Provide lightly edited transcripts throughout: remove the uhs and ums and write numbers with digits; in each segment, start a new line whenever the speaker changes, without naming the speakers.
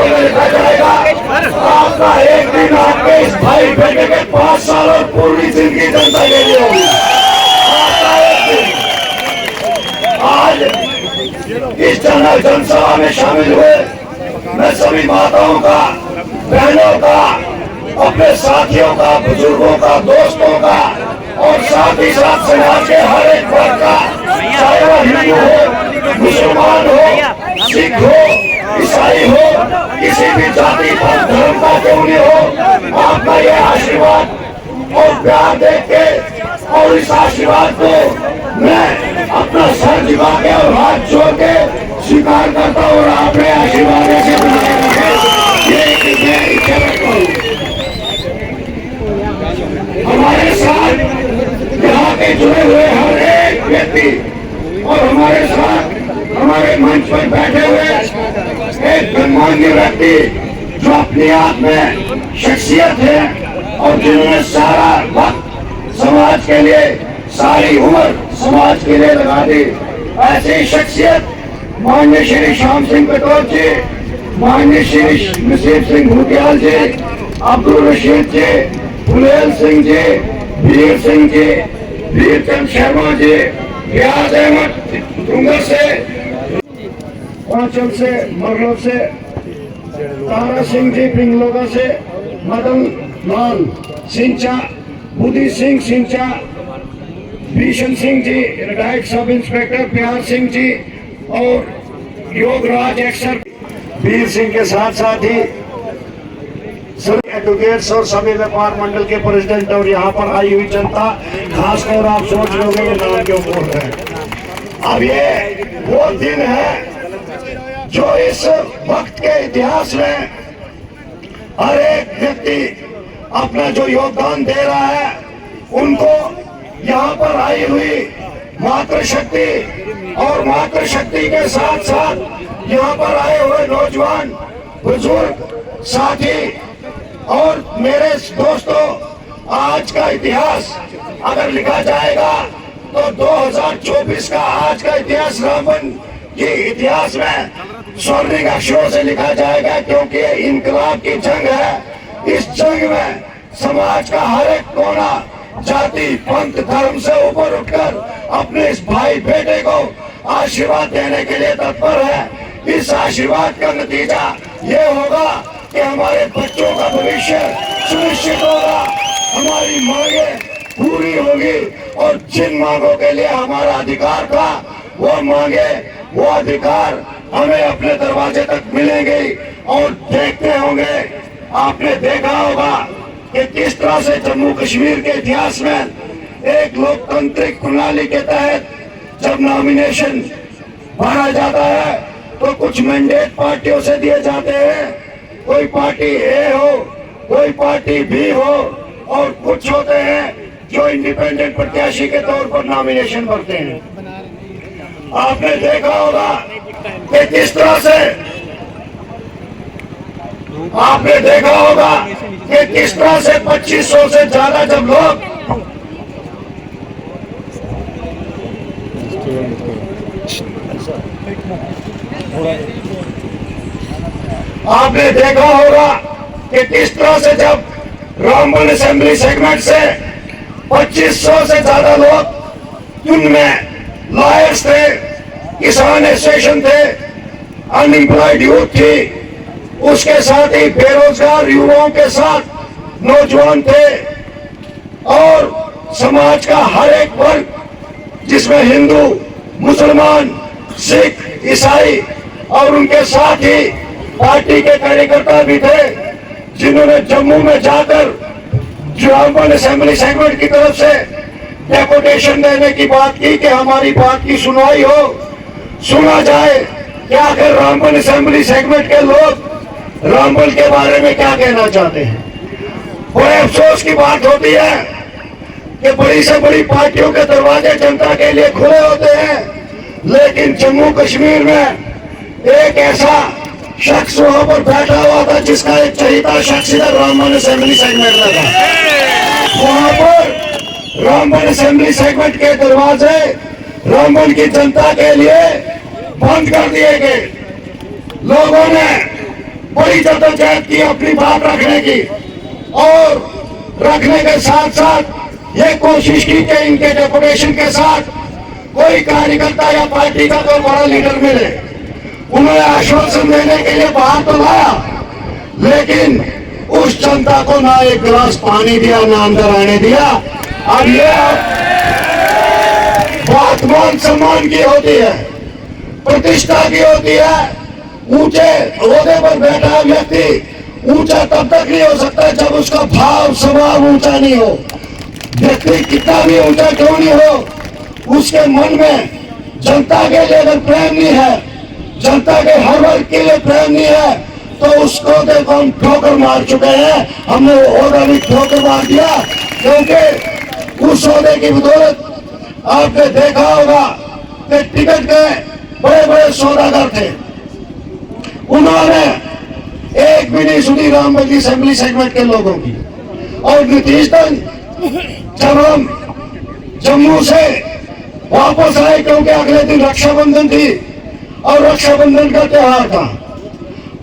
पार्टियों में लिखा जाएगा। आपका एक दिन आपके इस भाई बेटे के 5 साल और पूरी जिंदगी जनता के लिए होगी। आपका एक दिन। आज इस जनरल जनसभा में शामिल हुए मैं सभी माताओं का, बहनों का, अपने साथियों का, बुजुर्गों का, दोस्तों का और साथ ही साथ समाज के हर एक वर्ग का, चाहे वह हिंदू हो, मुसलमान हो, सिख हो, ईसाई हो, किसी भी जाति पर धर्म का क्यों नहीं हो, आपका ये आशीर्वाद और प्यार देख के और इस आशीर्वाद को मैं अपना सर झुका के और हाथ जोड़ के स्वीकार करता हूँ और आपने आशीर्वाद ऐसे बनाए रखे। ये इच्छा रखता हूँ। हमारे साथ यहाँ के जुड़े हुए हर एक व्यक्ति और हमारे साथ हमारे मंच पर बैठे हुए एक गणमान्य व्यक्ति जो अपने आप में शख्सियत है और जिन्होंने सारा वक्त समाज के लिए, सारी उम्र समाज के लिए लगा दी, ऐसी शख्सियत माननीय श्री श्याम सिंह कटोच जी, माननीय श्री नसीब सिंह भूतियाल जी, अब्दुल रशीद जी, फुलेल सिंह जी, वीर सिंह जी, वीरचंद शर्मा जी, रियाज अहमद डूंगर से, पांचल से, मरलो से, तारा सिंह जी पिंगलोगा से, मदन लाल सिंचा, बुद्धि सिंह सिंचा, भीषण Singh ji retired sub inspector, प्यार सिंह जी और योगराज एक्सर, वीर सिंह के साथ साथ ही सभी एडवोकेट्स और सभी व्यापार मंडल के प्रेसिडेंट और यहाँ पर आई हुई जनता, खासकर आप सोच लोगे ये नाम क्यों बोल रहे हैं। अब ये वो दिन है जो इस वक्त के इतिहास में हर एक व्यक्ति अपना जो योगदान दे रहा है, उनको यहाँ पर आई हुई मातृशक्ति और मातृशक्ति के साथ साथ यहाँ पर आए हुए नौजवान, बुजुर्ग, साथी और मेरे दोस्तों, आज का इतिहास अगर लिखा जाएगा तो 2024 का आज का इतिहास रामबन के इतिहास में स्वर्णिम अक्षरों से लिखा जाएगा, क्योंकि इनकलाब की जंग है। इस जंग में समाज का हर एक कोना जाति, पंथ, धर्म से ऊपर उठकर अपने इस भाई बेटे को आशीर्वाद देने के लिए तत्पर है। इस आशीर्वाद का नतीजा ये होगा कि हमारे बच्चों का भविष्य सुनिश्चित होगा, हमारी मांगे पूरी होगी और जिन मांगों के लिए हमारा अधिकार था वो मांगे, वो अधिकार हमें अपने दरवाजे तक मिलेंगे। और देखते होंगे, आपने देखा होगा कि किस तरह से जम्मू कश्मीर के इतिहास में एक लोकतांत्रिक प्रणाली के तहत जब नॉमिनेशन भरा जाता है तो कुछ मैंडेट पार्टियों से दिए जाते हैं, कोई पार्टी ए हो, कोई पार्टी बी हो, और कुछ होते हैं जो इंडिपेंडेंट प्रत्याशी के तौर पर नॉमिनेशन भरते हैं। आपने देखा होगा कि किस तरह से, आपने देखा होगा कि किस तरह से 2500 से ज्यादा जब लोग आपने देखा होगा कि किस तरह से जब रामबन असेंबली सेगमेंट से 2500 से ज्यादा लोग, उनमें लॉयर्स थे, किसान एसोसिएशन थे, अनएम्प्लॉयड यूथ थी, उसके साथ ही बेरोजगार युवाओं के साथ नौजवान थे और समाज का हर एक वर्ग जिसमें हिंदू, मुसलमान, सिख, ईसाई और उनके साथ ही पार्टी के कार्यकर्ता भी थे, जिन्होंने जम्मू में जाकर रामबन असेंबली सेगमेंट की तरफ से डेपुटेशन देने की बात की कि हमारी बात की सुनवाई हो, सुना जाए कि आखिर रामबन असेंबली सेगमेंट के लोग रामबन के बारे में क्या कहना चाहते हैं। बड़े अफसोस की बात होती है कि बड़ी से बड़ी पार्टियों के दरवाजे जनता के लिए खुले होते हैं, लेकिन जम्मू कश्मीर में एक ऐसा शख्स वहां पर बैठा हुआ था जिसका एक चहेता शख्स इधर रामबन असेंबली सेगमेंट में था। वहां पर रामबन असेंबली सेगमेंट के दरवाजे रामबन की जनता के लिए बंद कर दिए गए। लोगों ने बड़ी जद्दोजहद की अपनी बात रखने की, और रखने के साथ साथ ये कोशिश की कि इनके डेपुटेशन के साथ कोई कार्यकर्ता या पार्टी का कोई बड़ा लीडर मिले। उन्होंने आश्वासन देने के लिए बाहर तो लाया, लेकिन उस जनता को ना एक गिलास पानी दिया, ना अंदर आने दिया। अब ये बात मान सम्मान की होती है, प्रतिष्ठा की होती है। ऊंचे ओहदे पर बैठा व्यक्ति ऊंचा तब तक नहीं हो सकता जब उसका भाव स्वभाव ऊंचा नहीं हो। व्यक्ति कितना भी ऊंचा क्यों नहीं हो, उसके मन में जनता के लिए अगर प्रेम नहीं है, जनता के हर वर्ग के लिए प्रेम नहीं है, तो उसको देखो हम ठोकर मार चुके हैं। हमने वो ओहदा भी ठोकर मार दिया, क्योंकि उस ओहदे की बदौलत आपने देखा होगा कि टिकट के बड़े बड़े सौदागर थे, उन्होंने एक भी नहीं सुनी रामबन असेंबली सेगमेंट के लोगों की। और नतीजतन जब हम जम्मू से वापस आए, क्योंकि अगले दिन रक्षाबंधन थी और रक्षाबंधन का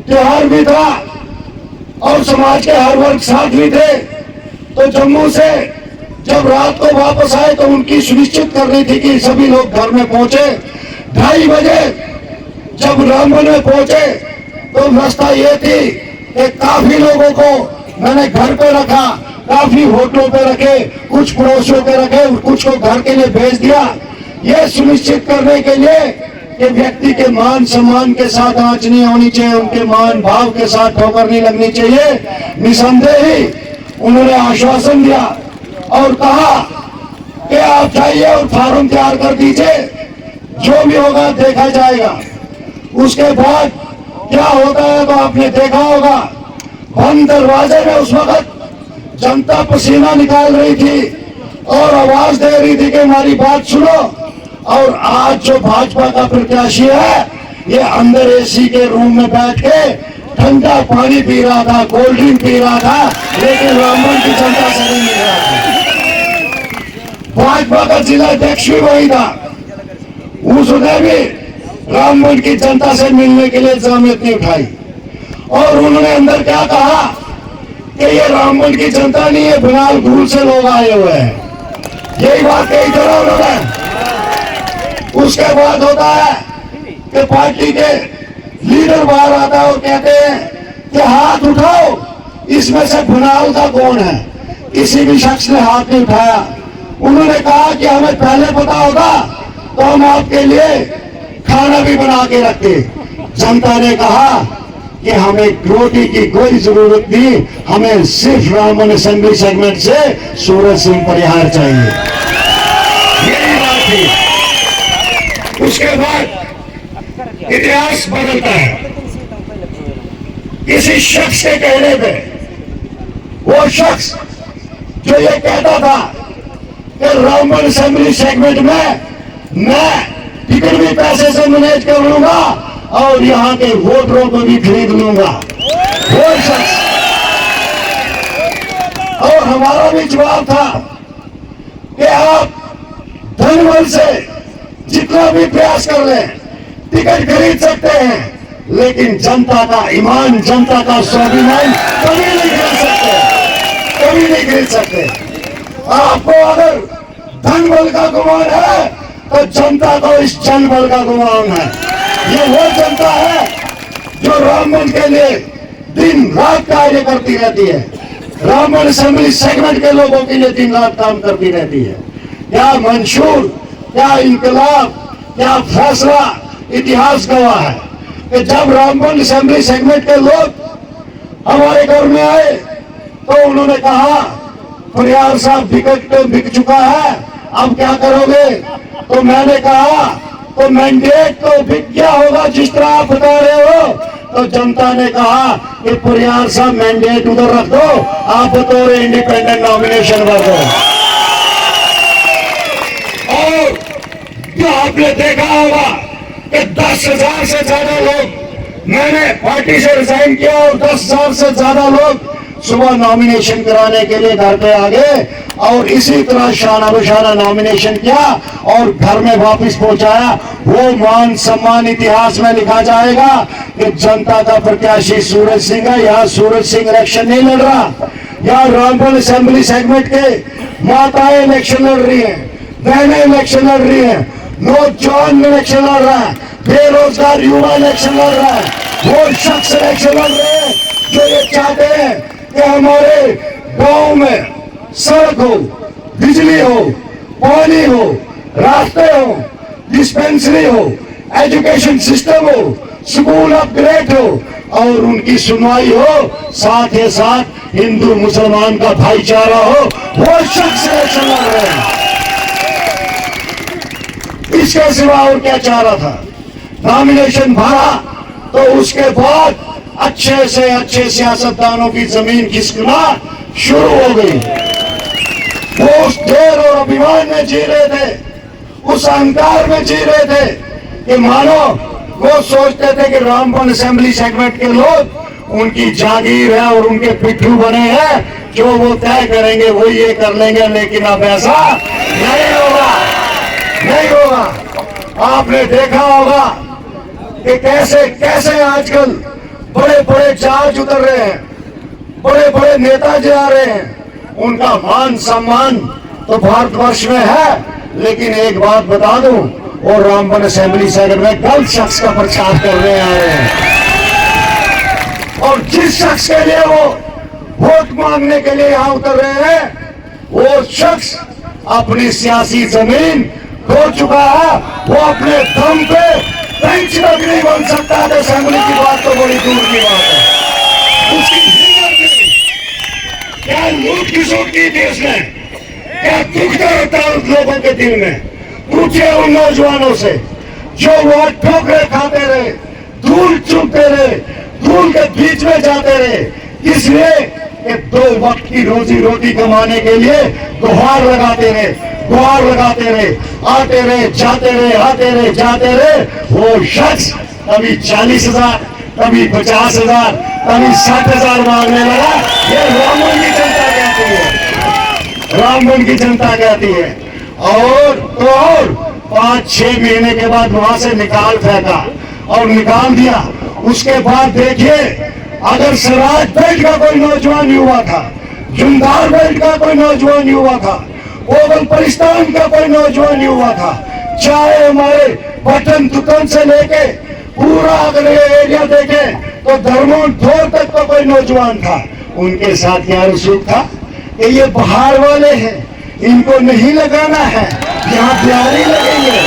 त्योहार भी था और समाज के हर वर्ग साथ भी थे, तो जम्मू से जब रात को वापस आए तो उनकी सुनिश्चित करनी थी कि सभी लोग घर में पहुंचे। 2:30 बजे जब रामबन में पहुंचे तो व्यवस्था ये थी कि काफी लोगों को मैंने घर पे रखा, काफी होटलों पे रखे, कुछ पड़ोसियों पे रखे, कुछ को घर के लिए भेज दिया, ये सुनिश्चित करने के लिए कि व्यक्ति के मान सम्मान के साथ आंच नहीं होनी चाहिए, उनके मान भाव के साथ ठोकर नहीं लगनी चाहिए। निसंदेह ही उन्होंने आश्वासन दिया और कहा कि आप जाइए और फार्म तैयार कर दीजिए, जो भी होगा देखा जाएगा। उसके बाद क्या होता है तो आपने देखा होगा, बंद दरवाजे में उस वक्त जनता पसीना निकाल रही थी और आवाज दे रही थी कि हमारी बात सुनो। और आज जो भाजपा का प्रत्याशी है, ये अंदर एसी के रूम में बैठ के ठंडा पानी पी रहा था, कोल्ड ड्रिंक पी रहा था, लेकिन रामबन की जनता से नहीं मिल रहा था। भाजपा का जिला अध्यक्ष भी वही था, उसने भी रामबन की जनता से मिलने के लिए जहमत नहीं उठाई। और उन्होंने अंदर क्या कहा कि ये रामबन की जनता नहीं है, बिनाल गुल से लोग आए हुए हैं। यही बात कही थी उन्होंने। उसके बाद होता है कि पार्टी के लीडर बाहर आता है और कहते हैं कि हाथ उठाओ, इसमें से बिनाल का कौन है। किसी भी शख्स ने हाथ नहीं उठाया। उन्होंने कहा कि हमें पहले पता होगा तो हम आपके लिए खाना भी बना के रखते। जनता ने कहा कि हमें रोटी की कोई जरूरत नहीं, हमें सिर्फ रामबन असेंबली सेगमेंट से सूरज सिंह परिहार चाहिए। यही बात थी। उसके बाद इतिहास बदलता है। किसी शख्स के कहने पे, वो शख्स जो ये कहता था कि रामबन असेंबली सेगमेंट में मैं टिकट भी पैसे से मैनेज कर लूंगा और यहाँ के वोटरों को भी खरीद लूंगा, वो शख्स। और हमारा भी जवाब था कि आप धन बल से जितना भी प्रयास कर लें टिकट खरीद सकते हैं, लेकिन जनता का ईमान, जनता का स्वाभिमान कभी नहीं खरीद सकते, कभी नहीं खरीद सकते। आपको अगर धन बल का गुमान है तो जनता को इस जन बल का गुमान है। ये वो जनता है जो रामबन के लिए दिन रात कार्य करती रहती है, रामबन असेंबली सेगमेंट के लोगों के लिए दिन रात काम करती रहती है। क्या मंशूर, क्या इनकलाब, क्या फैसला, इतिहास गवाह है कि जब रामबन असेंबली सेगमेंट के लोग हमारे घर में आए तो उन्होंने कहा परिहार साहब टिकट तो बिक चुका है, अब क्या करोगे। तो मैंने कहा तो मैंडेट तो बिक गया होगा जिस तरह आप बता रहे हो। तो जनता ने कहा कि परिहार साहब मैंडेट उधर रख दो, आप बतौर इंडिपेंडेंट नॉमिनेशन कर दो। और जो आपने देखा होगा कि 10,000 से ज्यादा लोग, मैंने पार्टी से रिजाइन किया और 10,000 से ज्यादा लोग सुबह नॉमिनेशन कराने के लिए घर पे आ गए और इसी तरह शाना बशाना नॉमिनेशन किया और घर में वापस पहुंचाया। वो मान सम्मान इतिहास में लिखा जाएगा कि जनता का प्रत्याशी सूरज सिंह है। यहाँ सूरज सिंह इलेक्शन नहीं लड़ रहा, यहाँ रामपुर असेंबली सेगमेंट के माताएं इलेक्शन लड़ रही है, बहनें इलेक्शन लड़ रही है, नौजवान इलेक्शन लड़ रहा है, बेरोजगार युवा इलेक्शन लड़ रहा है। वो शख्स इलेक्शन लड़ रहे हैं जो ये चाहते हैं कि हमारे गांव में सड़क हो, बिजली हो, पानी हो, रास्ते हो, डिस्पेंसरी हो, एजुकेशन सिस्टम हो, स्कूल अपग्रेड हो और उनकी सुनवाई हो, साथ ही साथ हिंदू मुसलमान का भाईचारा हो। वो शख्स इलेक्शन लड़ रहे हैं। इसके सिवा और क्या चाह रहा था? नॉमिनेशन भरा तो उसके बाद अच्छे से अच्छे सियासतदानों की जमीन खिसकना शुरू हो गई। वो उस देर और अभिमान में जी रहे थे, उस अहंकार में जी रहे थे कि मानो वो सोचते थे कि रामबन असेंबली सेगमेंट के लोग उनकी जागीर है और उनके पिट्ठू बने हैं, जो वो तय करेंगे वो ये कर लेंगे। लेकिन अब ऐसा नहीं होगा, नहीं होगा। आपने देखा होगा कि कैसे कैसे आजकल बड़े बड़े जहाज उतर रहे हैं, बड़े बड़े नेता जा रहे हैं। उनका मान सम्मान तो भारतवर्ष में है, लेकिन एक बात बता दूं, और रामबन असेंबली सेगमेंट में गलत शख्स का प्रचार करने आ रहे हैं। और जिस शख्स के लिए वो वोट मांगने के लिए यहां उतर रहे हैं, वो शख्स अपनी सियासी जमीन खो चुका है। वो अपने दम पे बेंच तक नहीं बन सकता है। असेंबली की बात तो बड़ी दूर की बात है। उसकी हिम्मत नहीं, क्या लूट की सूट की थी उसने, क्या दुख दर्द था उन लोगों के दिल में। पूछे उन नौजवानों से जो वो ठोकरे खाते रहे, धूल चूमते रहे, धूल के बीच में जाते रहे, इसलिए कि 2 वक्त की रोजी रोटी कमाने के लिए गुहार लगाते रहे, गुहार लगाते रहे, आते रहे, जाते रहे, आते रहे, जाते रहे। वो शख्स कभी 40,000, कभी 50,000, कभी 60,000 मांगने लगा। ये रामबन की जनता कहती है, रामबन की जनता कहती है। और तो और 5-6 महीने के बाद वहां से निकाल फेंका और निकाल दिया। उसके बाद देखिए, अगर सराज बेल्ट का कोई नौजवान युवा था, जुमदार बेल्ट का कोई नौजवान युवा था, ओवल परिस्तान का कोई नौजवान युवा था, चाहे हमारे बटन दुकान से लेके पूरा अगर ये एरिया देखे तो धर्मों धोर तक का कोई नौजवान था, उनके साथ क्या रसूख था कि ये बाहर वाले हैं, इनको नहीं लगाना है, यहाँ बिहारी लगेंगे,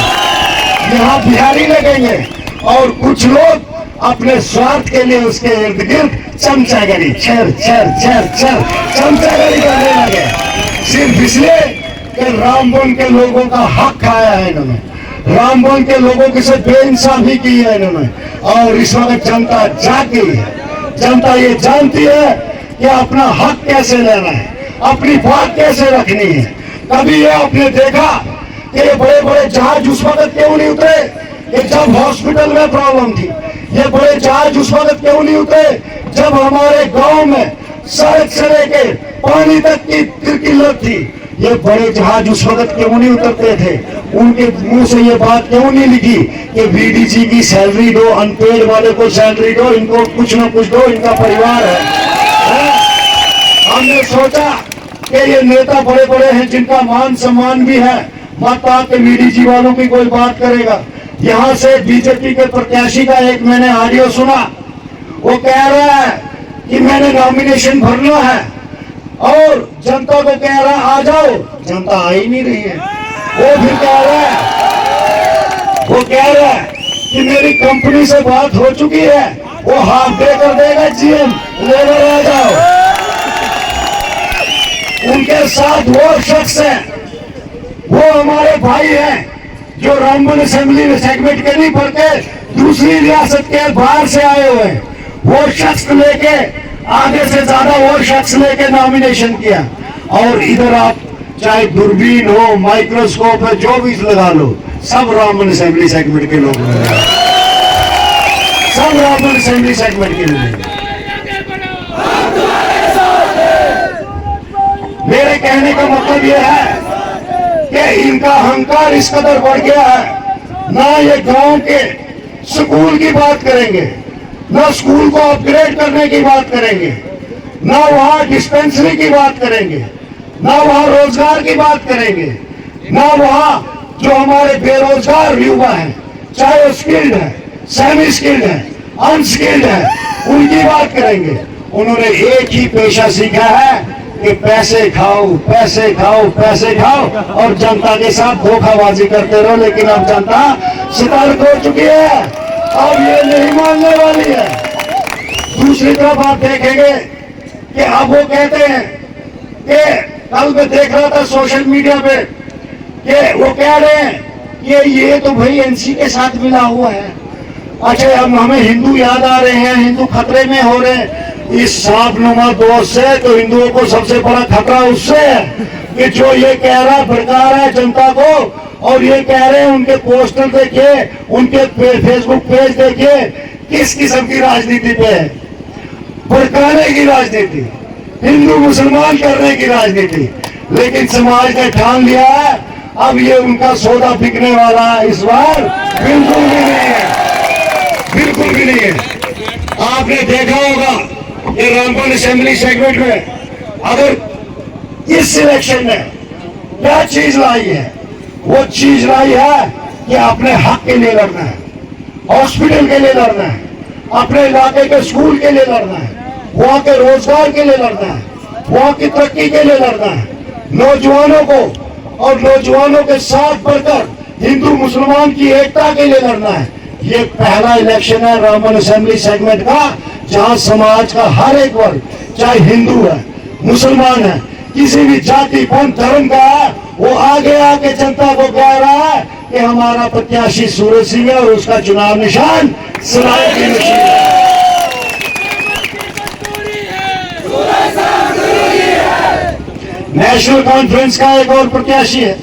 यहाँ बिहारी लगेंगे। और कुछ लोग अपने स्वार्थ के लिए उसके इर्द गिर्द चमचागरी, छर छर छर छर चमचागरी करने लगे, सिर्फ इसलिए कि रामबन के लोगों का हक खाया है इन्होंने, रामबन के लोगों के साथ बेइंसाफी की है इन्होंने। और इस वक्त जनता जाग गई है, जनता ये जानती है कि अपना हक कैसे लेना है, अपनी बात कैसे रखनी है। कभी ये आपने देखा कि ये बड़े बड़े जहाज उस वक्त क्यों नहीं उतरे कि जब हॉस्पिटल में प्रॉब्लम थी। ये बड़े जहाज उस वक्त क्यों नहीं उतरे जब हमारे गांव में सड़क से लेके पानी तक की किल्लत थी। ये बड़े जहाज उस वक्त क्यों नहीं उतरते थे। उनके मुंह से ये बात क्यों नहीं लिखी कि बीडीजी की सैलरी दो, अनपेड वाले को सैलरी दो, इनको कुछ ना कुछ दो, इनका परिवार है। हमने सोचा कि ये नेता बड़े बड़े हैं जिनका मान सम्मान भी है, मत आके बीडीजी वालों की कोई बात करेगा। यहाँ से बीजेपी के प्रत्याशी का एक मैंने ऑडियो सुना, वो कह रहा है कि मैंने नॉमिनेशन भरना है और जनता को कह रहा है आ जाओ, जनता आ ही नहीं रही है। वो फिर कह रहा है, वो कह रहा है कि मेरी कंपनी से बात हो चुकी है, वो हाफ डे कर देगा जीएम, लेबर आ जाओ। उनके साथ वो शख्स है, वो हमारे भाई हैं जो रामबन असेंबली सेगमेंट के नहीं बल्कि दूसरी रियासत के बाहर से आए हुए हैं। वो शख्स लेके आगे से ज्यादा वो शख्स लेके नॉमिनेशन किया। और इधर आप चाहे दूरबीन हो, माइक्रोस्कोप है, जो भी लगा लो, सब रामबन असेंबली सेगमेंट के लोग, सब रामबन असेंबली सेगमेंट के लोग। मेरे कहने का मतलब यह है कि इनका अहंकार इस कदर बढ़ गया है, ना ये गांव के स्कूल की बात करेंगे, ना स्कूल को अपग्रेड करने की बात करेंगे, ना वहां डिस्पेंसरी की बात करेंगे, ना वहां रोजगार की बात करेंगे, ना वहां जो हमारे बेरोजगार युवा हैं, चाहे वो स्किल्ड है, सेमी स्किल्ड है, अनस्किल्ड है, उनकी बात करेंगे। उन्होंने एक ही पेशा सीखा है कि पैसे खाओ, पैसे खाओ, पैसे खाओ और जनता के साथ धोखाबाजी करते रहो। लेकिन अब जनता सतर्क हो चुकी है, अब ये नहीं मानने वाली है। दूसरी तरफ आप देखेंगे कि अब वो कहते हैं कि कल मैं देख रहा था सोशल मीडिया पे कि वो कह रहे हैं कि ये तो भाई एनसी के साथ मिला हुआ है। अच्छा, हम हमें हिंदू याद आ रहे हैं, हिंदू खतरे में हो रहे हैं। इस सांपनुमा दोस्त से तो हिंदुओं को सबसे बड़ा खतरा उससे है कि जो ये कह रहा है, भड़का रहा है जनता को, और ये कह रहे हैं उनके पोस्टर देखिए, उनके फेसबुक पेज देखिए, किस किस्म की राजनीति पे है, भड़काने की राजनीति, हिंदू मुसलमान करने की राजनीति। लेकिन समाज ने ठान लिया है, अब ये उनका सौदा बिकने वाला है इस बार बिल्कुल भी नहीं है, बिल्कुल भी नहीं है। आपने देखा होगा कि रामबन असेंबली सेगमेंट में अगर इस इलेक्शन में क्या चीज लाई है, वो चीज लाई है कि अपने हक के लिए लड़ना है, हॉस्पिटल के लिए लड़ना है, अपने इलाके के स्कूल के लिए लड़ना है, वहां के रोजगार के लिए लड़ना है, वहां की तरक्की के लिए लड़ना है, नौजवानों को और नौजवानों के साथ बढ़कर हिंदू मुसलमान की एकता के लिए लड़ना है। ये पहला इलेक्शन है रामबन असेंबली सेगमेंट का, जहां समाज का हर एक वर्ग, चाहे हिंदू है, मुसलमान है, किसी भी जाति पंथ धर्म का है, वो आगे आके जनता को कह रहा है कि हमारा प्रत्याशी सूरज सिंह है और उसका चुनाव निशान सराय की नशीन है। नेशनल कॉन्फ्रेंस का एक और प्रत्याशी है,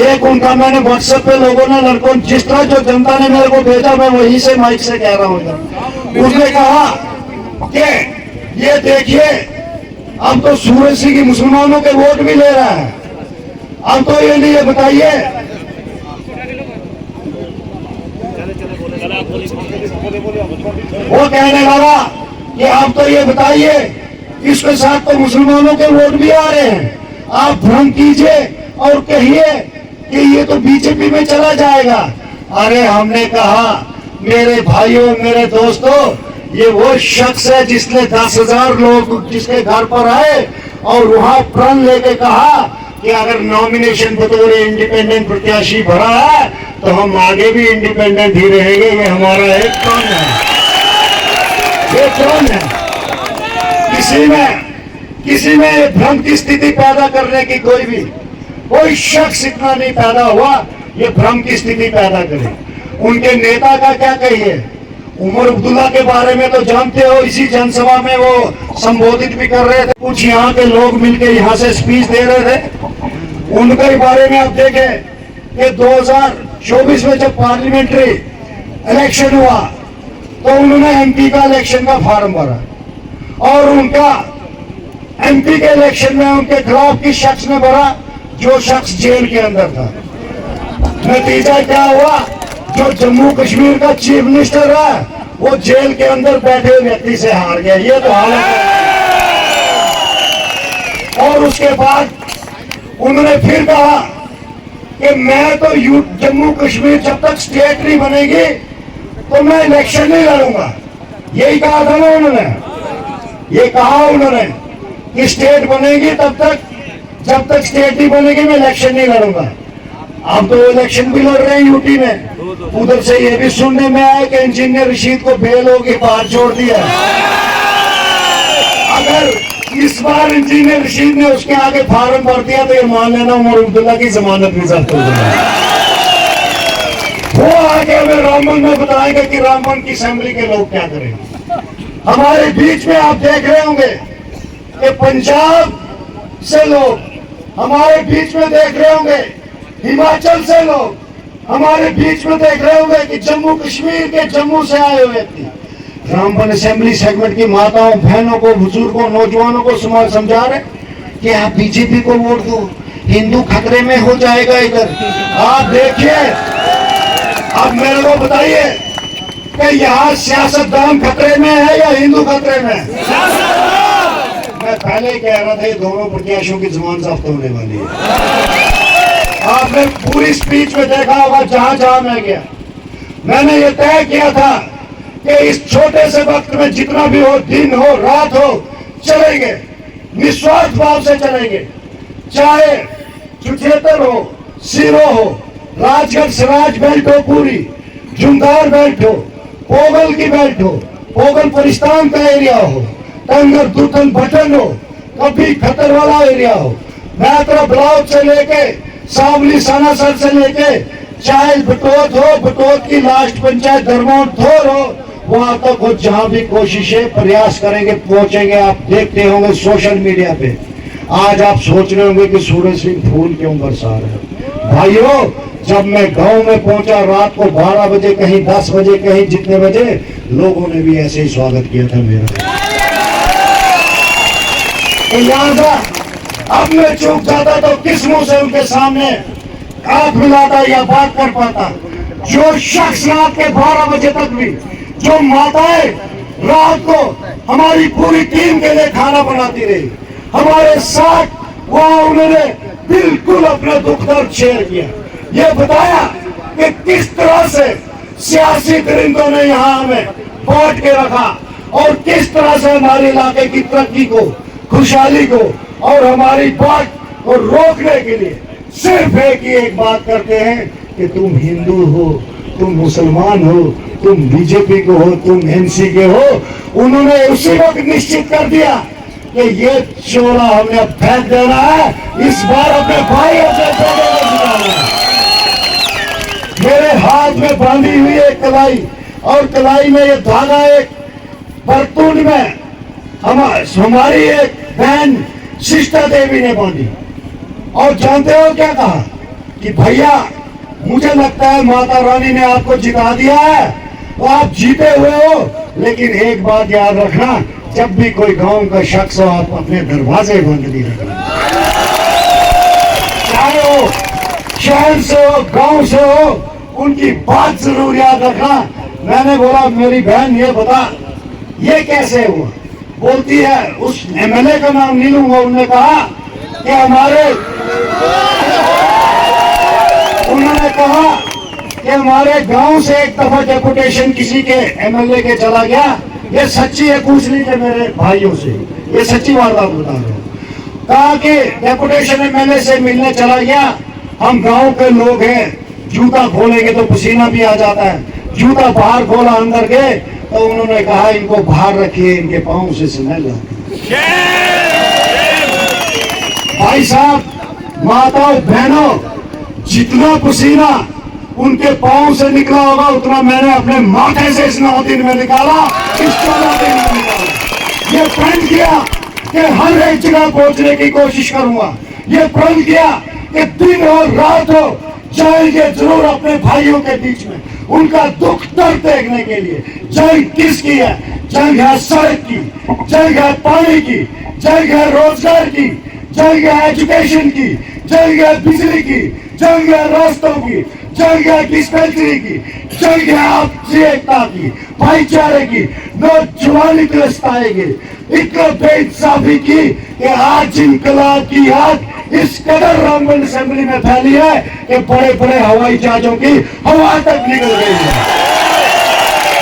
एक उनका मैंने व्हाट्सएप पे लोगों ने लड़कों, जिस तरह जो जनता ने मेरे को भेजा मैं वहीं से माइक से कह रहा हूँ। उसने कहा कि ये देखिए अब तो सूरज सिंह मुसलमानों के वोट भी ले रहा है, अब तो ये नहीं बताइए, वो कहने लगा कि अब तो ये बताइए इसके साथ तो मुसलमानों के वोट भी आ रहे हैं, आप भ्रम कीजिए और कहिए कि ये तो बीजेपी में चला जाएगा। अरे हमने कहा मेरे भाइयों, मेरे दोस्तों, ये वो शख्स है जिसने 10,000 लोग जिसके घर पर आए और वहां प्रण लेके कहा कि अगर नॉमिनेशन बतौर इंडिपेंडेंट प्रत्याशी भरा है तो हम आगे भी इंडिपेंडेंट ही रहेंगे। ये हमारा एक प्रण है, ये प्रण है। किसी में भ्रम की स्थिति पैदा करने की कोई शख्स इतना नहीं पैदा हुआ ये भ्रम की स्थिति पैदा करे। उनके नेता का क्या कहिए, उमर अब्दुल्ला के बारे में तो जानते हो, इसी जनसभा में वो संबोधित भी कर रहे थे, कुछ यहाँ के लोग मिलकर यहाँ से स्पीच दे रहे थे। उनके बारे में आप देखें कि 2024 में जब पार्लियामेंट्री इलेक्शन हुआ तो उन्होंने एमपी का इलेक्शन का फॉर्म भरा और उनका एमपी के इलेक्शन में उनके खिलाफ किस शख्स ने भरा, जो शख्स जेल के अंदर था। नतीजा क्या हुआ, जो जम्मू कश्मीर का चीफ मिनिस्टर है वो जेल के अंदर बैठे हुए व्यक्ति से हार गया। ये तो हालत है। और उसके बाद उन्होंने फिर कहा कि मैं तो जम्मू कश्मीर जब तक स्टेट नहीं बनेगी तो मैं इलेक्शन नहीं लड़ूंगा। यही कहा था ना उन्होंने, ये कहा उन्होंने कि स्टेट बनेगी तब तक, जब तक स्टेट नहीं बनेगी मैं इलेक्शन नहीं लड़ूंगा। अब तो इलेक्शन भी लड़ रहे हैं यूटी में। उधर से ये भी सुनने में आया कि इंजीनियर रशीद को बेल होगी, बाहर छोड़ दिया। अगर इस बार इंजीनियर रशीद ने उसके आगे फार्म भर दिया तो ये मान लेना उमर अब्दुल्ला की जमानत भी जब्त हो जाएगी। वो आगे हमें रामबन में बताएंगे कि रामबन की असेंबली के लोग क्या करेंगे। हमारे बीच में आप देख रहे होंगे कि पंजाब से लोग हमारे बीच में देख रहे होंगे, हिमाचल से लोग हमारे बीच में देख रहे होंगे कि जम्मू कश्मीर के जम्मू से आए हुए व्यक्ति रामबन असेंबली सेगमेंट की माताओं, बहनों को, बुजुर्गों, नौजवानों को समझा रहे कि आप बीजेपी को वोट दो, हिंदू खतरे में हो जाएगा इधर। आप देखिए, अब मेरे को बताइए कि यहाँ सियासतदान खतरे में है या हिंदू खतरे में? मैं पहले ही कह रहा था, ये दोनों प्रत्याशियों की जुबान जब्त होने वाली है। आपने पूरी स्पीच में देखा होगा, जहां जहां मैं गया, मैंने ये तय किया था कि इस छोटे से वक्त में जितना भी हो, दिन हो रात हो, चलेंगे, निस्वार्थ भाव से चलेंगे। चाहे चुचेतर हो, सिरो हो, राजगढ़ सराज बेल्ट हो, पूरी जुमदार बेल्ट हो, पोगल की बेल्ट हो, पोगल परिस्तान का एरिया हो, टंगर दुर्गन बटन हो, कभी खतर वाला एरिया हो, मैत्रा ब्लॉक से लेके सावली सानासर से लेके चाहे बटोत हो, बटोत की लास्ट पंचायत धर्मोट थोर हो, वहां तक हो, जहां भी कोशिशें प्रयास करेंगे पहुंचेंगे। आप देखते होंगे सोशल मीडिया पे, आज आप सोच रहे होंगे कि सूरज सिंह फूल क्यों बरसा रहे हैं। भाइयों, जब मैं गांव में पहुंचा रात को 12 बजे, कहीं 10 बजे, कहीं जितने बजे, लोगों ने भी ऐसे ही स्वागत किया था मेरा। लिहाजा अब मैं चूक जाता तो किस मुंह से उनके सामने हाथ मिलाता या बात कर पाता। जो शख्स रात के 12 बजे तक भी, जो माताएं रात को हमारी पूरी टीम के लिए खाना बनाती रही, हमारे साथ वहां उन्होंने बिल्कुल अपना दुख दर्द शेयर किया, ये बताया कि किस तरह से सियासी दरिंदों ने यहाँ हमें बांट के रखा और किस तरह से हमारे इलाके की तरक्की को, खुशहाली को और हमारी बात को रोकने के लिए सिर्फ एक बात करते हैं कि तुम हिंदू हो, तुम मुसलमान हो, तुम बीजेपी को हो, तुम एनसी के हो। उन्होंने उसी वक्त निश्चित कर दिया कि ये चोला हमने अब फेंक देना है, इस बार अपने भाइयों से जोड़े में जुटाना है। मेरे हाथ में बांधी हुई एक कलाई, और कलाई में ये धागा एक बरतून में हमारी एक बहन शिष्टा देवी ने बांधी। और जानते हो क्या कहा कि भैया मुझे लगता है माता रानी ने आपको जिता दिया है, तो आप जीते हुए हो, लेकिन एक बात याद रखना, जब भी कोई गांव का शख्स हो, आप अपने दरवाजे बंद नहीं रखना, चाहे वो शहर से हो, गांव से हो, उनकी बात जरूर याद रखना। मैंने बोला मेरी बहन ये बता ये कैसे हुआ? बोलती है, उस एमएलए का नाम नहीं लूंगा, उन्होंने कहा कि हमारे गांव से एक दफा डेपुटेशन किसी के एमएलए के चला गया। ये सच्ची है, पूछ लीजिए मेरे भाइयों से, ये सच्ची वारदात बता रहा हूं। कहा कि डेपुटेशन एमएलए से मिलने चला गया, हम गांव के लोग हैं, जूता खोलेंगे तो पसीना भी आ जाता है, जूता बाहर खोला अंदर के, तो उन्होंने कहा इनको बाहर रखिए, इनके पांव से स्मेल आती है। भाई साहब, माताओं बहनों, जितना पसीना उनके पांव से निकला होगा उतना मैंने अपने माथे से इस 9 दिन में निकाला, इस 14 दिन में निकाला। ये प्रण किया कि हर एक जगह पहुंचने की कोशिश करूंगा। ये प्रण किया कि दिन हो रात हो जाएंगे जरूर अपने भाइयों के बीच में, उनका दुख दर्द देखने के लिए। जंग किसकी है? जंग है सड़क की, जंग है पानी की, जंग है रोजगार की, जंग है एजुकेशन की, जंग है बिजली की, जंग है रास्तों की, जंग है डिस्पेंसरी की, जंग है आपसी एकता की, भाईचारे की, नौजवानी आएगी। इतना बेइंसाफी की कि आज इनकलाब की आग इस कदर रामबन असेंबली में फैली है कि बड़े बड़े हवाई जहाजों की हवा तक निकल गई है,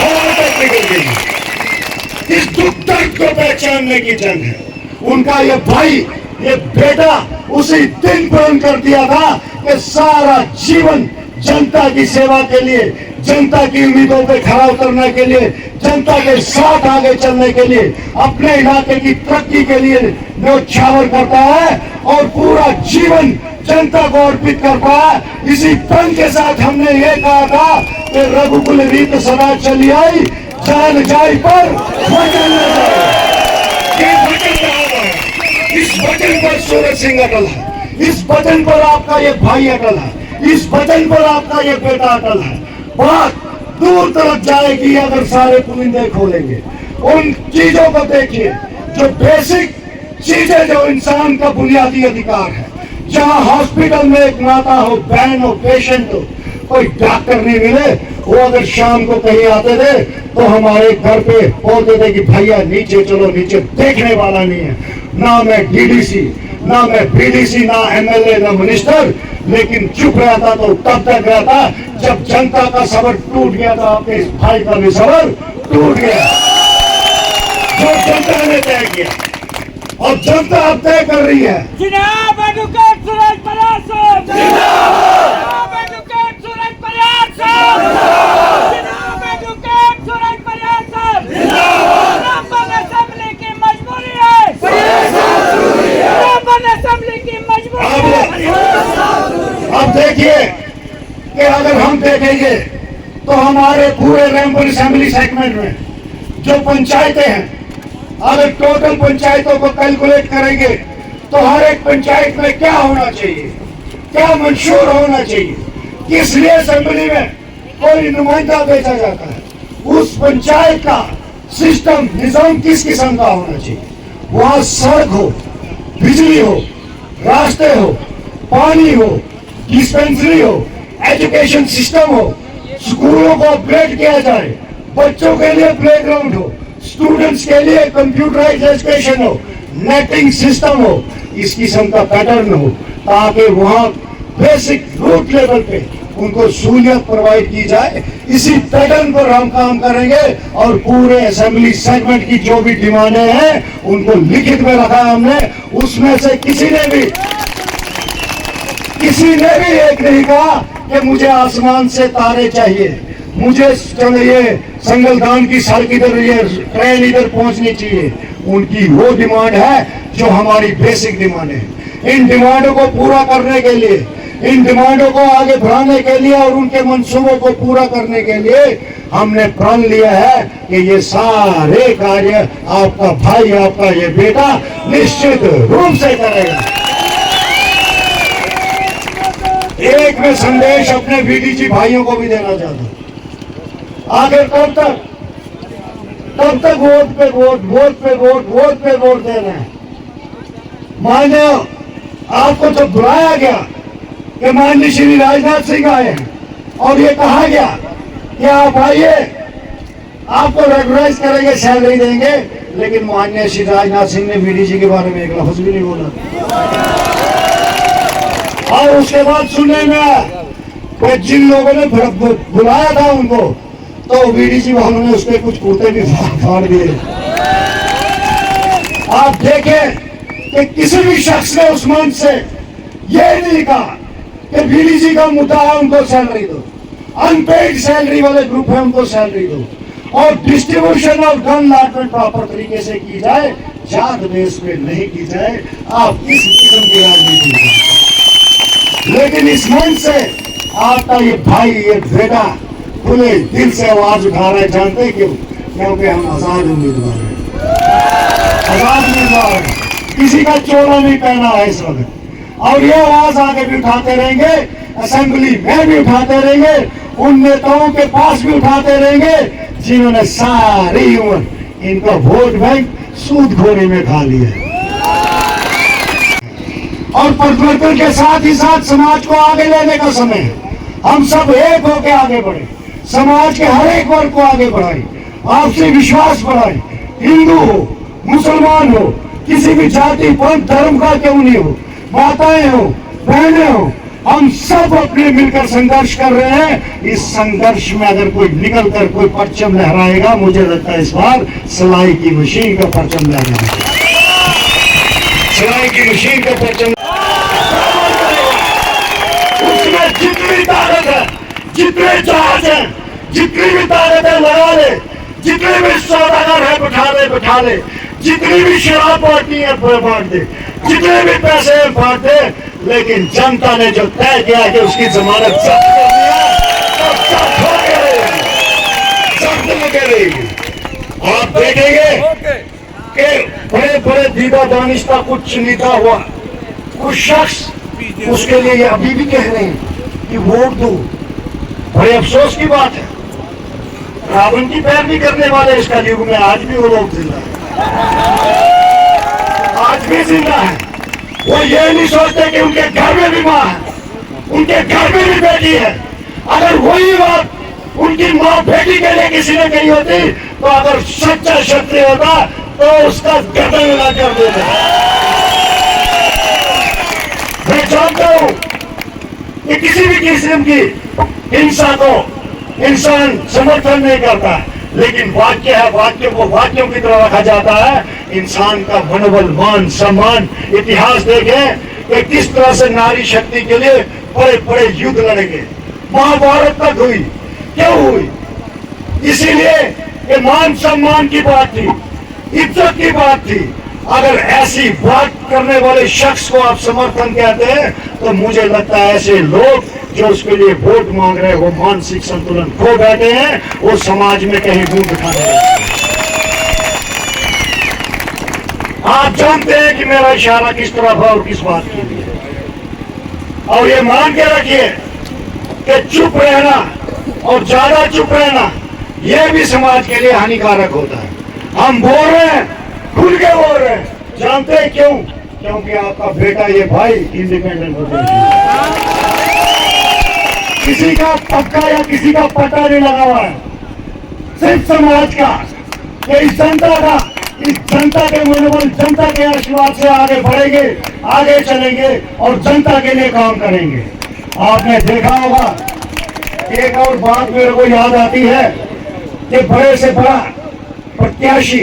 हवा तक निकल गई है। इस दुख दर्द को पहचानने की जंग है। उनका ये भाई, ये बेटा उसी दिन प्रण कर दिया था कि सारा जीवन जनता की सेवा के लिए, जनता की उम्मीदों पे खरा उतरने के लिए, जनता के साथ आगे चलने के लिए, अपने इलाके की तरक्की के लिए न्यौछावर करता है और पूरा जीवन जनता को अर्पित करता है। इसी प्रण के साथ हमने ये कहा था कि रघुकुल रीत सदा चली आई, जान जाई पर वचन न जाए। ये वचन रहा है, इस वचन पर सूरज सिंह अटल है, इस वचन पर आपका ये भाई अटल है, इस वचन पर आपका ये बेटा अटल है। बात दूर तरफ जाएगी अगर सारे पुलिंदे खोलेंगे। उन चीजों को देखिए जो बेसिक चीजें जो इंसान का बुनियादी अधिकार है। जहाँ हॉस्पिटल में एक माता हो, बहन हो, पेशेंट हो, कोई डॉक्टर नहीं मिले, वो अगर शाम को कहीं आते थे तो हमारे घर पे बोलते थे कि भैया नीचे चलो, नीचे देखने वाला नहीं है। ना मैं डीडीसी, ना मैं बीडीसी, ना एमएलए, ना मिनिस्टर, लेकिन चुप रहता तो तब तक रहता जब जनता का सबर टूट गया। तो आपके इस भाई का भी सबर टूट गया, जो जनता ने तय किया और जनता अब तय कर रही है।
जनाब एडवोकेट सूरज परार साहब जनाब एडवोकेट सूरज परार साहब जनाब एडवोकेट सूरज परार साहब रामबन असेंबली की मजबूरी है, रामबन असेंबली की मजबूरी है।
अब देखिए कि अगर हम देखेंगे तो हमारे पूरे रामबन असेंबली सेगमेंट में जो पंचायतें हैं, अगर टोटल पंचायतों को कैलकुलेट करेंगे तो हर एक पंचायत में क्या होना चाहिए, क्या मंशूर होना चाहिए, किस लिए असेंबली में कोई नुमाइंदा भेजा जाता है, उस पंचायत का सिस्टम निजाम किस किस्म का होना चाहिए। वहां सड़क हो, बिजली हो, रास्ते हो, पानी हो, डिस्पेंसरी हो, एजुकेशन सिस्टम हो, स्कूलों को अपग्रेड किया जाए, बच्चों के लिए प्लेग्राउंड हो, स्टूडेंट्स के लिए कंप्यूटराइज एजुकेशन हो, नेटिंग सिस्टम हो, इस किस्म का पैटर्न हो, ताकि वहां बेसिक रूट लेवल पे उनको सहूलियत प्रोवाइड की जाए। इसी पैटर्न पर हम काम करेंगे और पूरे असेंबली सेगमेंट की जो भी डिमांडें हैं उनको लिखित में रखा हमने। उसमें से किसी ने भी एक नहीं कहा कि मुझे आसमान से तारे चाहिए, मुझे ये संगलदान की सड़क इधर, ये ट्रेन इधर पहुंचनी चाहिए। उनकी वो डिमांड है जो हमारी बेसिक डिमांड है। इन डिमांडों को पूरा करने के लिए, इन डिमांडों को आगे बढ़ाने के लिए और उनके मंसूबों को पूरा करने के लिए हमने प्रण लिया है कि ये सारे कार्य आपका भाई, आपका ये बेटा निश्चित रूप से करेगा। एक मैं संदेश अपने बीडीसी भाइयों को भी देना चाहता हूं। आगे कब तक वोट पे वोट, वोट पे वोट, वोट पे वोट देना है। मान्य आपको जब बुलाया गया कि माननीय श्री राजनाथ सिंह आए हैं और ये कहा गया कि आप आइए, आपको रेगुलाइज करेंगे, सैलरी देंगे, लेकिन माननीय श्री राजनाथ सिंह ने बीडीसी के बारे में एक लफ्ज भी नहीं बोला। और उसके बाद सुनने में कि जिन लोगों ने बुलाया था उनको, तो बीडीसी वालों ने उसके कुछ कुर्ते भी फाड़ दिए। आप देखें कि किसी भी शख्स ने उस मंच से ये नहीं कहा कि बीडीसी का मुद्दा है उनको सैलरी दो, अनपेड सैलरी वाले ग्रुप है उनको सैलरी दो, और distribution of gun allotment proper तरीके से की जाए, जात बेस पे नहीं की जाए। आप किस किस्म की राजनीति करते, लेकिन इस मंच से आपका ये भाई, ये बेटा खुले दिल से आवाज उठा रहे। जानते क्यों? क्योंकि हम आजाद उम्मीदवार हैं, आजाद उम्मीदवार हैं, किसी का चोला नहीं पहना है इस वक्त। और ये आवाज आगे भी उठाते रहेंगे, असेंबली में भी उठाते रहेंगे, उन नेताओं के पास भी उठाते रहेंगे जिन्होंने सारी उम्र इनका वोट बैंक सूदखोरी में खा लिया। और परिवर्तन के साथ ही साथ समाज को आगे लेने का समय है। हम सब एक होकर आगे बढ़े, समाज के हर एक वर्ग को आगे बढ़ाए, आपसी विश्वास बढ़ाए। हिंदू हो, मुसलमान हो, किसी भी जाति पंथ धर्म का क्यों नहीं हो, माताएं हो, बहनें हो, हम सब अपने मिलकर संघर्ष कर रहे हैं। इस संघर्ष में अगर कोई निकल कर कोई परचम लहराएगा, मुझे लगता है इस बार सिलाई की मशीन का परचम लहराएगा, सिलाई की मशीन का परचम। उसमें जितनी ताकत है, जितने जहाज हैं, जितनी भी ताकत है लगा ले, जितने भी सौदागर है बैठा ले, जितनी भी शराब बांटनी है बांट दे, जितने भी पैसे है बांट दे, लेकिन जनता ने जो तय किया कि उसकी जमानत जब्त करनी है, जब्त लगे रहेगी। आप देखेंगे कि बड़े बड़े दीदा दानिश का कुछ नीता हुआ, कुछ शख्स उसके लिए अभी भी कह रहे हैं कि वोट दो। बड़े अफसोस की बात है, रावण की पैरवी करने वाले इस कलयुग में आज भी वो लोग जिंदा है। आज भी जिंदा है। वो ये नहीं सोचते कि उनके घर में भी माँ है, उनके घर में भी बेटी है। अगर वही बात उनकी माँ बेटी के लिए किसी ने कही होती तो अगर सच्चा क्षत्रिय होता तो उसका गर्दन हिला कर देता। मैं जानता हूं कि किसी भी किस्म की हिंसा को इंसान समर्थन नहीं करता, लेकिन वाक्य है, वाक्य को वाक्यों की तरह रखा जाता है। इंसान का मनोबल, मान सम्मान, इतिहास देखें कि किस तरह से नारी शक्ति के लिए बड़े बड़े युद्ध लड़ेंगे। महाभारत तक हुई, क्यों हुई? इसीलिए कि मान सम्मान की बात थी, इज्जत की बात थी। अगर ऐसी बात करने वाले शख्स को आप समर्थन कहते हैं तो मुझे लगता है ऐसे लोग जो उसके लिए वोट मांग रहे हैं वो मानसिक संतुलन खो बैठे हैं, वो समाज में कहीं दूर दिखा रहे हैं। आप जानते हैं कि मेरा इशारा किस तरफ है और किस बात के लिए, और ये मान के रखिए कि चुप रहना और ज्यादा चुप रहना ये भी समाज के लिए हानिकारक होता है। हम बोल रहे हैं, खुल के बोल रहे हैं। जानते हैं क्यों? क्योंकि आपका बेटा, ये भाई इंडिपेंडेंट होता है, किसी का पक्का या किसी का पट्टा नहीं लगा हुआ है, सिर्फ समाज का, इस जनता का, इस जनता के मनोबल, जनता के आशीर्वाद से आगे बढ़ेंगे, आगे चलेंगे और जनता के लिए काम करेंगे। आपने देखा होगा, एक और बात मेरे को याद आती है कि बड़े से बड़ा प्रत्याशी,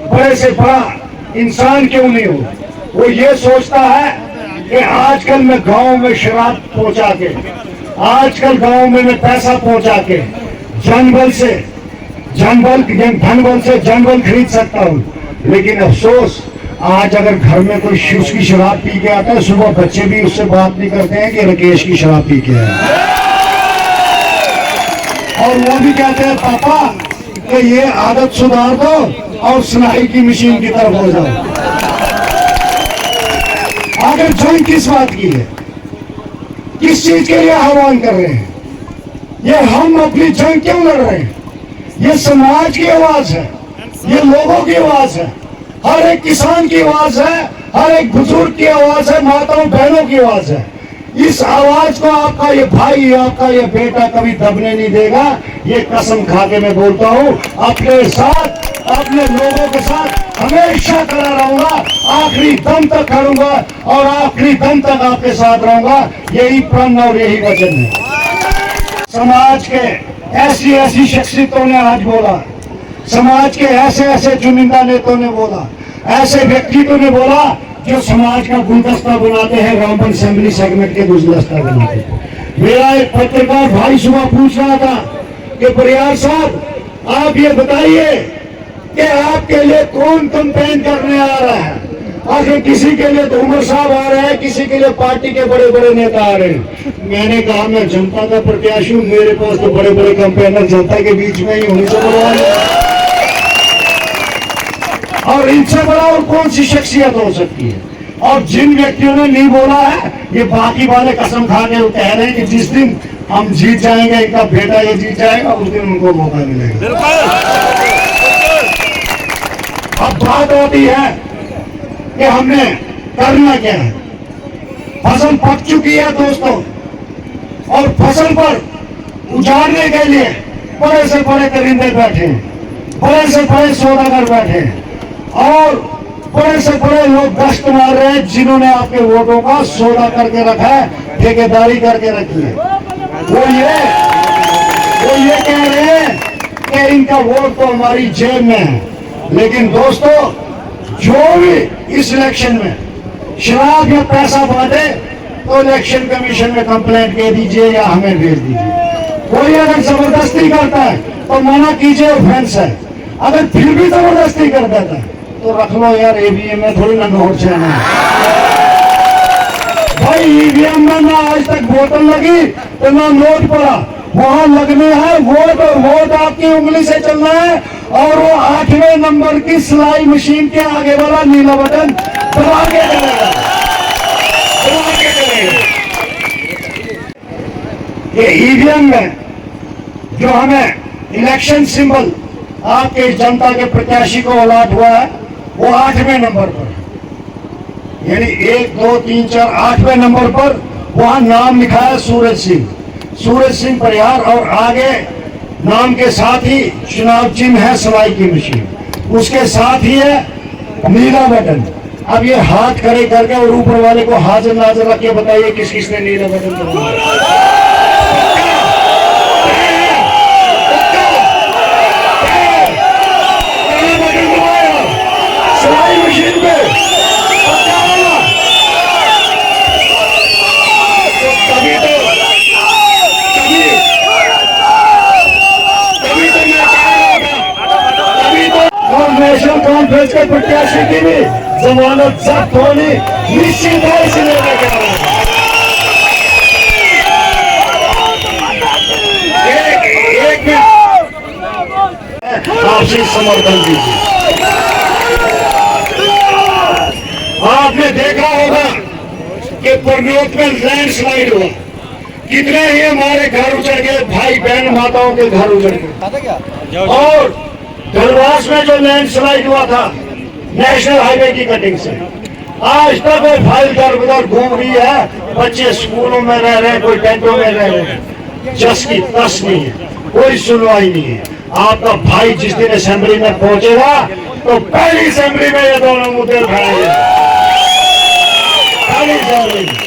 बड़े से बड़ा इंसान क्यों नहीं हो, वो ये सोचता है कि आजकल मैं गांव में शराब पहुंचा के, आजकल गांव में मैं पैसा पहुंचा के धनबल से जनबल खरीद सकता हूँ। लेकिन अफसोस, आज अगर घर में कोई उसकी शराब पी के आता है, सुबह बच्चे भी उससे बात नहीं करते हैं कि राकेश की शराब पी के आया, और वो भी कहते हैं पापा कि ये आदत सुधार दो और सुनाई की मशीन की तरफ हो जाओ। आखिर जंग किस बात की है? किस चीज के लिए आह्वान कर रहे हैं? ये हम अपनी जंग क्यों लड़ रहे हैं? ये समाज की आवाज है, ये लोगों की आवाज है, हर एक किसान की आवाज है, हर एक बुजुर्ग की आवाज है, माताओं बहनों की आवाज है। इस आवाज को आपका ये भाई, आपका ये बेटा कभी दबने नहीं देगा। ये कसम खा के मैं बोलता हूँ, अपने साथ, अपने लोगों के साथ हमेशा खड़ा रहूंगा, आखिरी दम तक करूंगा और आखिरी दम तक आपके साथ रहूंगा। यही प्रण और यही वचन है। समाज के ऐसी ऐसी शख्सियतों ने आज बोला, समाज के ऐसे ऐसे चुनिंदा नेताओं ने बोला, ऐसे व्यक्तित्वों ने बोला जो समाज का गुलदस्ता बनाते हैं, रामबन असेंबली सेगमेंट के गुलदस्ता बनाते हैं। मेरा एक पत्रकार भाई सुबह पूछ रहा था कि बरियार साहब, आप ये बताइए कि आपके लिए कौन कैंपेन करने आ रहा है? आखिर किसी के लिए तो उमर साहब आ रहे हैं, किसी के लिए पार्टी के बड़े बड़े नेता आ रहे हैं। मैंने कहा मैं जनता का प्रत्याशी हूँ, मेरे पास तो बड़े बड़े कैंपेनर जनता के बीच में ही उन्हीं से बुलवा, और इनसे बड़ा और कौन सी शख्सियत हो सकती है? और जिन व्यक्तियों ने नहीं बोला है, ये बाकी वाले कसम खा के कह रहे हैं कि जिस दिन हम जीत जाएंगे, इनका बेटा ये जीत जाएगा, उस दिन उनको मौका मिलेगा। अब बात होती है कि हमने करना क्या है। फसल पक चुकी है दोस्तों, और फसल पर उजाड़ने के लिए बड़े से बड़े दरिंदे बैठे हैं, बड़े से बड़े सौदागर बैठे हैं, और बड़े से बड़े लोग गश्त मार रहे हैं जिन्होंने आपके वोटों का सौदा करके रखा है, ठेकेदारी करके रखी है। वो ये कह रहे हैं कि इनका वोट तो हमारी जेब में है। लेकिन दोस्तों, जो भी इस इलेक्शन में शराब या पैसा बांटे तो इलेक्शन कमीशन में कंप्लेंट दे दीजिए या हमें भेज दीजिए। कोई अगर जबरदस्ती करता है तो मना कीजिए, ऑफेंस है। अगर फिर भी जबरदस्ती कर देता है तो रख लो यार, ईवीएम में थोड़ी ना नोट जाना है भाई। ईवीएम में ना आज तक बोतल लगी तो ना नोट पड़ा, वहां लगने हैं वोट, और वोट आपकी उंगली से चलना है, और वो 8वें नंबर की सिलाई मशीन के आगे वाला नीला बटन दबा के चलेगा, दबा के चलेगा। ये ईवीएम में जो हमें इलेक्शन सिंबल आपके जनता के प्रत्याशी को अलॉट हुआ है, वो 8वें नंबर पर। यानी 1 2 3 4 8वें नंबर पर वहां नाम लिखा है सूरज सिंह परिहार, और आगे नाम के साथ ही चुनाव चिन्ह है सलाई की मशीन, उसके साथ ही है नीला बटन। अब ये हाथ खड़े करके और ऊपर वाले को हाजिर नाजर रख के बताइए किस किसने नीला बटन दबाया। सलाई मशीन पे नेशनल कॉन्फ्रेंस के प्रत्याशी की भी जमानत जब्त होनी निश्चित है, इसलिए मैं कह रहा हूं एक आपसी समर्थन दीजिए। आपने देखा होगा कि परनोत में लैंडस्लाइड हुआ, कितने ही हमारे घर उजड़ गए, भाई बहन माताओं के घर उजड़ गए। और धनवास में जो लैंडस्लाइड हुआ था नेशनल हाईवे की कटिंग से, आज तक वो फाइल दर बदर घूम रही है। बच्चे स्कूलों में रह रहे हैं, कोई टेंटों में रह रहे हैं, जस की तस नहीं है, कोई सुनवाई नहीं है। आपका भाई जिस दिन असेंबली में पहुंचेगा तो पहली असेंबली में ये दोनों मुद्दे उठाएंगे, पहली असेंबली।